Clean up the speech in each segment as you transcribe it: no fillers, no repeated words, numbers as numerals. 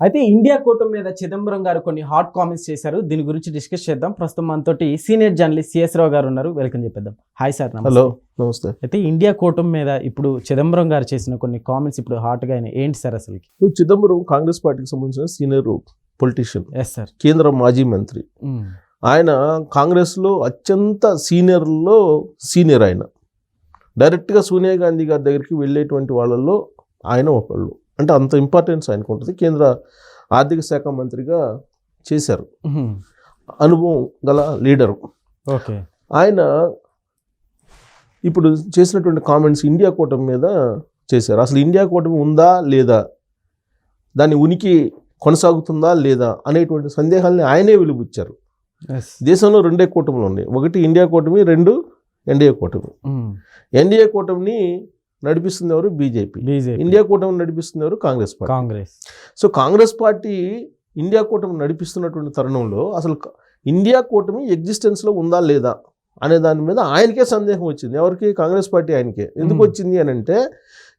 అయితే ఇండియా కూటమి మీద చిదంబరం గారు కొన్ని హాట్ కామెంట్స్ చేశారు. దీని గురించి డిస్కస్ చేద్దాం. ప్రస్తుతం మనతోటి సీనియర్ జర్నలిస్ట్ సిఎస్ రావు గారు ఉన్నారు. వెల్కమ్ చెప్పేద్దాం. Hi sir. హలో, నమస్తే. అయితే ఇండియా కూటమి మీద ఇప్పుడు చిదంబరం గారు చేసిన కొన్ని కామెంట్స్ ఇప్పుడు హాట్ గా ఏంటి సార్ అసలు? చిదంబరం కాంగ్రెస్ పార్టీకి సంబంధించిన సీనియర్ పొలిటీషియన్. Yes sir. కేంద్ర మాజీ మంత్రి. ఆయన కాంగ్రెస్ లో అత్యంత సీనియర్లో సీనియర్. ఆయన డైరెక్ట్గా సోనియా గాంధీ గారి దగ్గరికి వెళ్ళేటువంటి వాళ్ళల్లో ఆయన ఒకళ్ళు. అంటే అంత ఇంపార్టెన్స్ ఆయనకు ఉంటుంది. కేంద్ర ఆర్థిక శాఖ మంత్రిగా చేశారు. అనుభవం గల లీడరు. ఓకే. ఆయన ఇప్పుడు చేసినటువంటి కామెంట్స్ ఇండియా కూటమి మీద చేశారు. అసలు ఇండియా కూటమి ఉందా లేదా, దాని ఉనికి కొనసాగుతుందా లేదా అనేటువంటి సందేహాలని ఆయనే వెలుబుచ్చారు. దేశంలో రెండే కూటములు ఉన్నాయి. ఒకటి ఇండియా కూటమి, రెండు ఎన్డీఏ కూటమి. ఎన్డీఏ కూటమిని నడిపిస్తుంది ఎవరు? బీజేపీ. ఇండియా కూటమి నడిపిస్తుంది ఎవరు? Congress. So Congress party India కూటమి నడిపిస్తున్నటువంటి తరుణంలో అసలు ఇండియా కూటమి ఎగ్జిస్టెన్స్లో ఉందా లేదా అనే దాని మీద ఆయనకే సందేహం వచ్చింది. ఎవరికి? కాంగ్రెస్ పార్టీ ఆయనకే. ఎందుకు వచ్చింది అని అంటే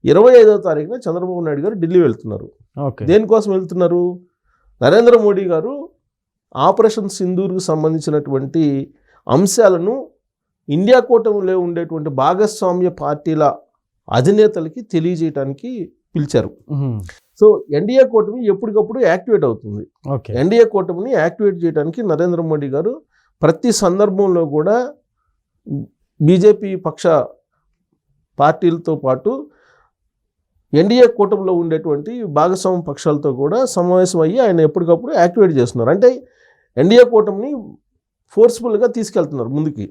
25వ తారీఖున చంద్రబాబు నాయుడు గారు ఢిల్లీ వెళ్తున్నారు. దేనికోసం వెళ్తున్నారు? నరేంద్ర మోడీ గారు ఆపరేషన్ సింధూర్కు సంబంధించినటువంటి అంశాలను ఇండియా కూటమిలో ఉండేటువంటి భాగస్వామ్య పార్టీల అధినేతలకి తెలియజేయడానికి పిలిచారు. సో ఎన్డీఏ కూటమి ఎప్పటికప్పుడు యాక్టివేట్ అవుతుంది. ఎన్డీఏ కూటమిని యాక్టివేట్ చేయడానికి నరేంద్ర మోడీ గారు ప్రతి సందర్భంలో కూడా బీజేపీ పక్ష పార్టీలతో పాటు ఎన్డీఏ కూటమిలో ఉండేటువంటి భాగస్వామ్య పక్షాలతో కూడా సమావేశం అయ్యి ఆయన ఎప్పటికప్పుడు యాక్టివేట్ చేస్తున్నారు. అంటే ఎన్డీఏ కూటమిని ఫోర్స్ఫుల్గా తీసుకెళ్తున్నారు ముందుకి.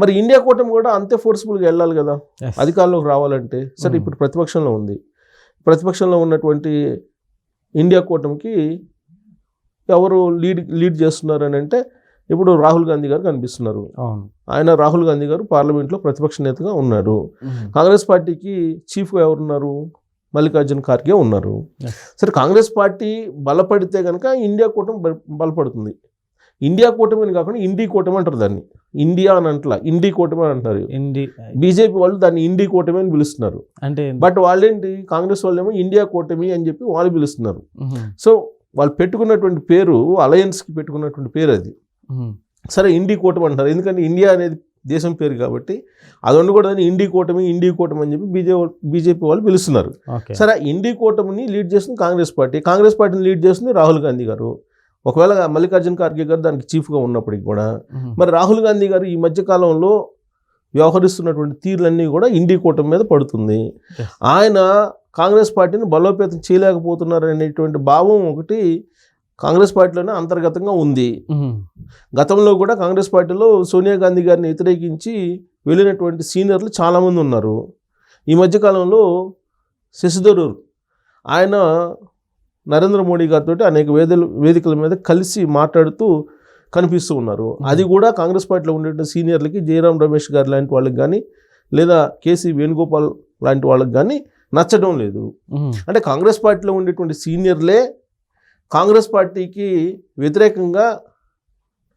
మరి ఇండియా కూటమి కూడా అంతే ఫోర్స్ఫుల్గా వెళ్ళాలి కదా అధికారంలోకి రావాలంటే. సరే, ఇప్పుడు ప్రతిపక్షంలో ఉంది. ప్రతిపక్షంలో ఉన్నటువంటి ఇండియా కూటమికి ఎవరు లీడ్ చేస్తున్నారు అని అంటే ఇప్పుడు రాహుల్ గాంధీ గారు కనిపిస్తున్నారు. రాహుల్ గాంధీ గారు పార్లమెంట్లో ప్రతిపక్ష నేతగా ఉన్నారు. కాంగ్రెస్ పార్టీకి చీఫ్గా ఎవరున్నారు? మల్లికార్జున ఖార్గే ఉన్నారు. సరే, కాంగ్రెస్ పార్టీ బలపడితే కనుక ఇండియా కూటమి బలపడుతుంది. ఇండియా కూటమి అని కాకుండా ఇండీ కూటమి అంటారు దాన్ని. ఇండియా అని అంటలా, ఇండీ కూటమి అని అంటారు. బీజేపీ వాళ్ళు దాన్ని ఇండీ కూటమి అని పిలుస్తున్నారు. అంటే బట్ వాళ్ళేంటి, కాంగ్రెస్ వాళ్ళేమో ఇండియా కూటమి అని చెప్పి వాళ్ళు పిలుస్తున్నారు. సో వాళ్ళు పెట్టుకున్నటువంటి పేరు, అలయన్స్కి పెట్టుకున్నటువంటి పేరు అది. సరే, ఇండీ కూటమి అంటారు. ఎందుకంటే ఇండియా అనేది దేశం పేరు కాబట్టి అది ఉండకూడదని ఇండీ కూటమి అని చెప్పి బీజేపీ వాళ్ళు పిలుస్తున్నారు. సరే, ఇండీ కూటమిని లీడ్ చేస్తుంది కాంగ్రెస్ పార్టీని లీడ్ చేస్తుంది రాహుల్ గాంధీ గారు. ఒకవేళ మల్లికార్జున ఖార్గే గారు దానికి చీఫ్గా ఉన్నప్పటికీ కూడా మరి రాహుల్ గాంధీ గారు ఈ మధ్యకాలంలో వ్యవహరిస్తున్నటువంటి తీరులన్నీ కూడా ఇండీ కూటమి మీద పడుతుంది. ఆయన కాంగ్రెస్ పార్టీని బలోపేతం చేయలేకపోతున్నారు అనేటువంటి భావం ఒకటి కాంగ్రెస్ పార్టీలోనే అంతర్గతంగా ఉంది. గతంలో కూడా కాంగ్రెస్ పార్టీలో సోనియా గాంధీ గారిని వ్యతిరేకించి వెళ్ళినటువంటి సీనియర్లు చాలామంది ఉన్నారు. ఈ మధ్యకాలంలో శశి థరూర్ ఆయన నరేంద్ర మోడీ గారితో అనేక వేదికల మీద కలిసి మాట్లాడుతూ కనిపిస్తూ ఉన్నారు. అది కూడా కాంగ్రెస్ పార్టీలో ఉండే సీనియర్లకి జయరాం రమేష్ గారు లాంటి వాళ్ళకి కానీ లేదా కేసీ వేణుగోపాల్ లాంటి వాళ్ళకి కానీ నచ్చడం లేదు. అంటే కాంగ్రెస్ పార్టీలో ఉండేటువంటి సీనియర్లే కాంగ్రెస్ పార్టీకి వ్యతిరేకంగా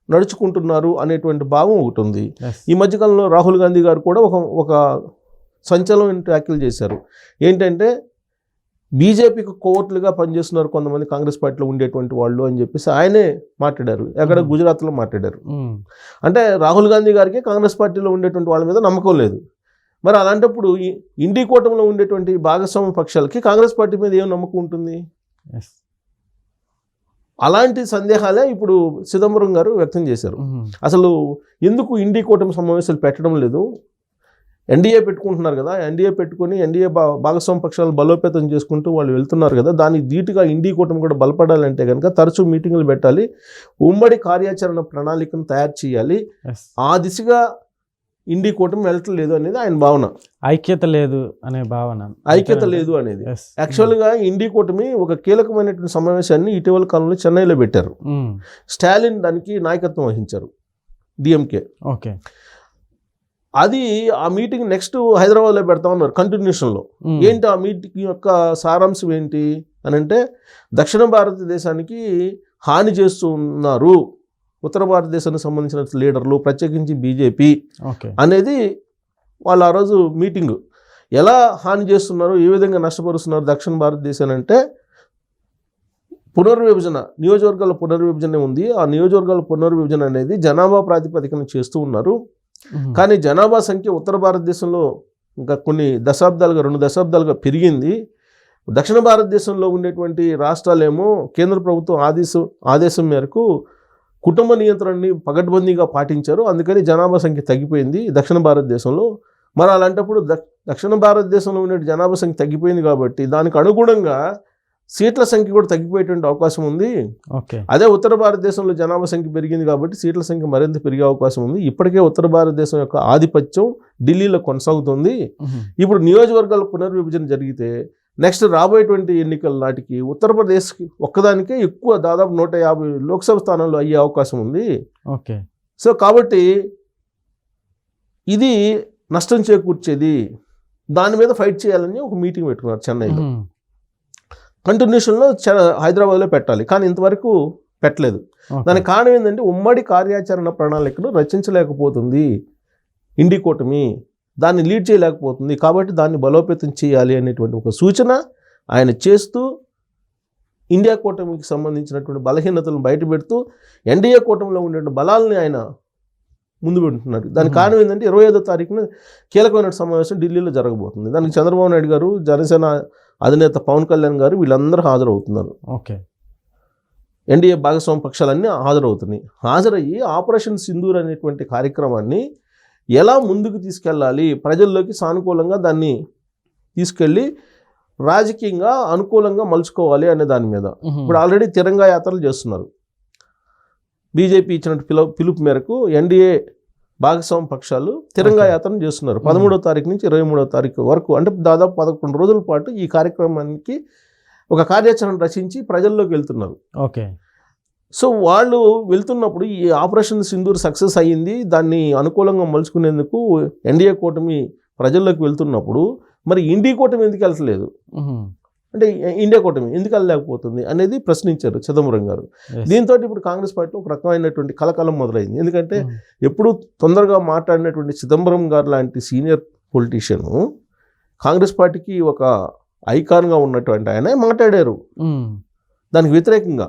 నడుచుకుంటున్నారు అనేటువంటి భావం ఒకటి ఉంది. ఈ మధ్యకాలంలో రాహుల్ గాంధీ గారు కూడా ఒక సంచలనం వ్యాఖ్యలు చేశారు. ఏంటంటే బీజేపీకి కోవట్లుగా పనిచేస్తున్నారు కొంతమంది కాంగ్రెస్ పార్టీలో ఉండేటువంటి వాళ్ళు అని చెప్పేసి ఆయనే మాట్లాడారు. ఎక్కడ? గుజరాత్లో మాట్లాడారు. అంటే రాహుల్ గాంధీ గారికి కాంగ్రెస్ పార్టీలో ఉండేటువంటి వాళ్ళ మీద నమ్మకం లేదు. మరి అలాంటప్పుడు ఇండీ కూటమిలో ఉండేటువంటి భాగస్వామ్య పక్షాలకి కాంగ్రెస్ పార్టీ మీద ఏం నమ్మకం ఉంటుంది? అలాంటి సందేహాలే ఇప్పుడు చిదంబరం గారు వ్యక్తం చేశారు. అసలు ఎందుకు ఇండీ కూటమి సమావేశాలు పెట్టడం లేదు? ఎన్డీఏ పెట్టుకుంటున్నారు కదా, ఎన్డీఏ పెట్టుకొని ఎన్డీఏ భాగస్వామ్య పక్షాలు బలోపేతం చేసుకుంటూ వాళ్ళు వెళ్తున్నారు కదా, దానికి ధీటుగా ఇండీ కూటమి కూడా బలపడాలంటే కనుక తరచూ మీటింగులు పెట్టాలి, ఉమ్మడి కార్యాచరణ ప్రణాళికను తయారు చేయాలి. ఆ దిశగా ఇండీ కూటమి వెళ్ళట్లేదు అనేది ఆయన భావన. ఐక్యత లేదు అనేది యాక్చువల్గా ఇండీ కూటమి ఒక కీలకమైనటువంటి సమావేశాన్ని ఇటీవల కాలంలో చెన్నైలో పెట్టారు. స్టాలిన్ దానికి నాయకత్వం వహించారు, డిఎంకే. ఓకే. అది ఆ మీటింగ్ నెక్స్ట్ హైదరాబాద్లో పెడతామన్నారు కంటిన్యూషన్లో. ఏంటి ఆ మీటింగ్ యొక్క సారాంశం ఏంటి అని అంటే, దక్షిణ భారతదేశానికి హాని చేస్తున్నారు ఉత్తర భారతదేశానికి సంబంధించిన లీడర్లు, ప్రత్యేకించి బీజేపీ అనేది వాళ్ళు ఆ రోజు మీటింగ్. ఎలా హాని చేస్తున్నారు, ఏ విధంగా నష్టపరుస్తున్నారు దక్షిణ భారతదేశాన్ని అంటే, పునర్విభజన, నియోజకవర్గాల పునర్విభజన ఉంది. ఆ నియోజకవర్గాల పునర్విభజన అనేది జనాభా ప్రాతిపదికన చేస్తూ ఉన్నారు. కానీ జనాభా సంఖ్య ఉత్తర భారతదేశంలో ఇంకా కొన్ని దశాబ్దాలుగా 2 దశాబ్దాలుగా పెరిగింది. దక్షిణ భారతదేశంలో ఉండేటువంటి రాష్ట్రాలేమో కేంద్ర ప్రభుత్వం ఆదేశం మేరకు కుటుంబ నియంత్రణని పగడ్బందీగా పాటించారు. అందుకని జనాభా సంఖ్య తగ్గిపోయింది దక్షిణ భారతదేశంలో. మరి అలాంటప్పుడు దక్షిణ భారతదేశంలో ఉండే జనాభా సంఖ్య తగ్గిపోయింది కాబట్టి దానికి అనుగుణంగా సీట్ల సంఖ్య కూడా తగ్గిపోయేటువంటి అవకాశం ఉంది. అదే ఉత్తర భారతదేశంలో జనాభా సంఖ్య పెరిగింది కాబట్టి సీట్ల సంఖ్య మరింత పెరిగే అవకాశం ఉంది. ఇప్పటికే ఉత్తర భారతదేశం యొక్క ఆధిపత్యం ఢిల్లీలో కొనసాగుతుంది. ఇప్పుడు నియోజకవర్గాల పునర్విభజన జరిగితే నెక్స్ట్ రాబోయేటువంటి ఎన్నికల నాటికి ఉత్తరప్రదేశ్కి ఒక్కదానికే ఎక్కువ, దాదాపు 150 లోక్సభ స్థానాలు అయ్యే అవకాశం ఉంది. సో కాబట్టి ఇది నష్టం చేకూర్చేది. దాని మీద ఫైట్ చేయాలని ఒక మీటింగ్ పెట్టుకున్నారు చెన్నైలో. కంటిన్యూషన్లో హైదరాబాద్లో పెట్టాలి, కానీ ఇంతవరకు పెట్టలేదు. దానికి కారణం ఏంటంటే ఉమ్మడి కార్యాచరణ ప్రణాళికను రచించలేకపోతుంది ఇండి కూటమి, దాన్ని లీడ్ చేయలేకపోతుంది. కాబట్టి దాన్ని బలోపేతం చేయాలి అనేటువంటి ఒక సూచన ఆయన చేస్తూ ఇండియా కూటమికి సంబంధించినటువంటి బలహీనతలను బయటపెడుతూ ఎన్డీఏ కూటమిలో ఉండే బలాలని ఆయన ముందు పెడుతున్నారు. దానికి కారణం ఏంటంటే 25వ తారీఖున కీలకమైన సమావేశం ఢిల్లీలో జరగబోతుంది. దానికి చంద్రబాబు నాయుడు గారు, జనసేన అధినేత పవన్ కళ్యాణ్ గారు వీళ్ళందరూ హాజరవుతున్నారు. ఎన్డీఏ భాగస్వామ్య పక్షాలన్నీ హాజరవుతున్నాయి. హాజరయ్యి ఆపరేషన్ సింధూర్ అనేటువంటి కార్యక్రమాన్ని ఎలా ముందుకు తీసుకెళ్ళాలి, ప్రజల్లోకి సానుకూలంగా దాన్ని తీసుకెళ్ళి రాజకీయంగా అనుకూలంగా మలుచుకోవాలి అనే దాని మీద ఇప్పుడు ఆల్రెడీ తిరంగా యాత్రలు చేస్తున్నారు. బీజేపీ ఇచ్చిన పిలుపు మేరకు ఎన్డీఏ భాగస్వామ్య పక్షాలు తిరంగా యాత్రను చేస్తున్నారు. 13వ తారీఖు నుంచి 23వ తారీఖు వరకు, అంటే దాదాపు 11 రోజుల పాటు ఈ కార్యక్రమానికి ఒక కార్యాచరణ రచించి ప్రజల్లోకి వెళ్తున్నారు. సో వాళ్ళు వెళ్తున్నప్పుడు ఈ ఆపరేషన్ సింధూర్ సక్సెస్ అయ్యింది, దాన్ని అనుకూలంగా మలుచుకునేందుకు ఎన్డీఏ కూటమి ప్రజల్లోకి వెళ్తున్నప్పుడు మరి ఇండి కూటమి ఎందుకు వెళ్తలేదు, అంటే ఇండియా కూటమి ఎందుకు వెళ్ళలేకపోతుంది అనేది ప్రశ్నించారు చిదంబరం గారు. దీంతో ఇప్పుడు కాంగ్రెస్ పార్టీలో ఒక రకమైనటువంటి కలకలం మొదలైంది. ఎందుకంటే ఎప్పుడు తొందరగా మాట్లాడినటువంటి చిదంబరం గారు లాంటి సీనియర్ పొలిటీషియన్ కాంగ్రెస్ పార్టీకి ఒక ఐకాన్గా ఉన్నటువంటి ఆయన మాట్లాడారు దానికి వ్యతిరేకంగా.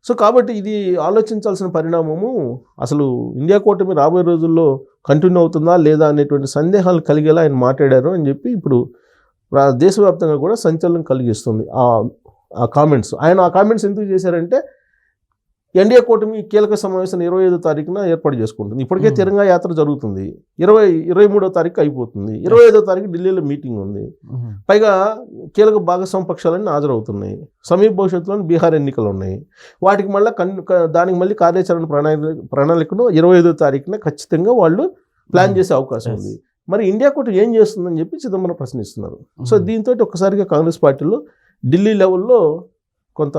సో కాబట్టి ఇది ఆలోచించాల్సిన పరిణామము. అసలు ఇండియా కూటమి రాబోయే రోజుల్లో కంటిన్యూ అవుతుందా లేదా అనేటువంటి సందేహాలు కలిగేలా ఆయన మాట్లాడారు అని చెప్పి ఇప్పుడు దేశవ్యాప్తంగా కూడా సంచలనం కలిగిస్తుంది ఆ కామెంట్స్. ఆయన ఆ కామెంట్స్ ఎందుకు చేశారంటే ఎన్డీఏ కూటమి కీలక సమావేశం 25వ తారీఖున ఏర్పాటు చేసుకుంటుంది. ఇప్పటికే తిరంగా యాత్ర జరుగుతుంది, 23వ తారీఖు అయిపోతుంది, 25వ తారీఖు ఢిల్లీలో మీటింగ్ ఉంది. పైగా కీలక భాగస్వామ్య పక్షాలన్నీ హాజరవుతున్నాయి. సమీప భవిష్యత్తులో బీహార్ ఎన్నికలు ఉన్నాయి. వాటికి దానికి మళ్ళీ కార్యాచరణ ప్రణాళికను 25వ తారీఖున ఖచ్చితంగా వాళ్ళు ప్లాన్ చేసే అవకాశం ఉంది. మరి ఇండియా కూటమి ఏం చేస్తుందని చెప్పి చిదంబరం ప్రశ్నిస్తున్నారు. సో దీంతో ఒక్కసారిగా కాంగ్రెస్ పార్టీలో ఢిల్లీ లెవెల్లో కొంత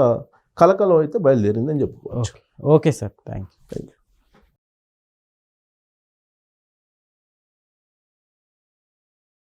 కలకలం అయితే బయలుదేరిందని చెప్పుకోవచ్చు. Okay sir, thank you.